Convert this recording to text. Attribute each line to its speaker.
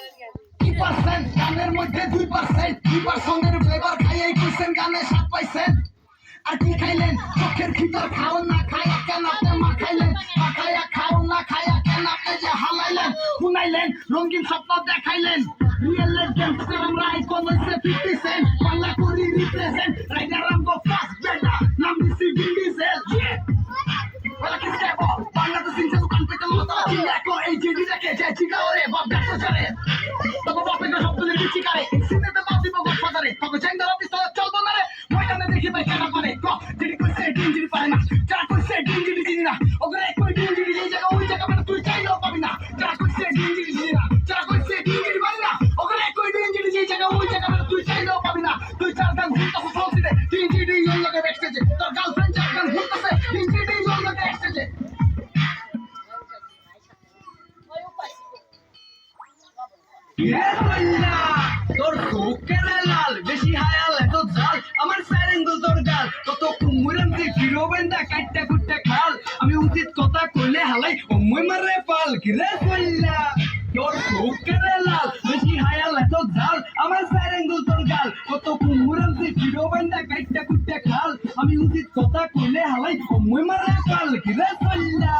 Speaker 1: 2% গানের মধ্যে 2% 2% ফ্লেভার খাইয়াই কইছেন গানে স্বাদ পাইছেন আর কি খাইলেন চোখের ভিতর খাও না খায়া কেন আপনি মাখাইলেন মাখায়া খাও না খায়া কেন আপনি যে হালাইলেন শুনাইলেন রঙিন স্বপ্ন দেখাইলেন রিয়েল গ্যাংস্টার আমরা আইকন হইছে 50 সেন্ট বাংলা করি রিপ্রেজেন্ট রাইডার আমগো ফাস্ট বেটা নাম দিছি ভিন ডিজেল বলা কি স্টেপ বাংলাদেশ ইনসে দোকান পেতে লতা দেখো এই জিডি দেখে যায় চিকাওরে বাপ দেখো চলে তবে বাপে না শব্দ দিয়ে চিকারে সিনেতে বাপ দিব গফাদারে তবে চেঙ্গার অফিস তো চলবো না রে ময়দানে দেখি ভাই কেন করে জিডি কইছে জিডি পারে না যারা কইছে জিডি জিডি না ওগরে কই জিডি এই জায়গা ওই জায়গা মানে তুই চাইলেও পাবি না যারা কইছে জিডি জিডি না যারা কইছে জিডি পারে না ওগরে কই জিডি এই জায়গা ওই জায়গা মানে তুই চাইলেও পাবি না তুই চার গান ঘুরতাছ চলছিতে জিডি ইন লগে ব্যাকস্টেজে তোর গার্লফ্রেন্ড চার গান ঘুরতাছে জিডি ইন লগে ব্যাকস্টেজে
Speaker 2: তোর চোখের লাল বেশি হায়াল এত জাল আমার স্যারেঙ্গল তোর গাল কত কুমুরান যে ফিরোবেন্দা কাটটা কুটটা খাল আমি উচিত কথা কইলে হালাই অময় মারে পাল ঘিরে কইলা তোর চোখের লাল বেশি হায়াল এত জাল আমার স্যারেঙ্গল তোর গাল কত কুমুরান যে ফিরোবেন্দা কাটটা কুটটা খাল আমি উচিত কথা কইলে হালাই অময় মারে পাল ঘিরে কইলা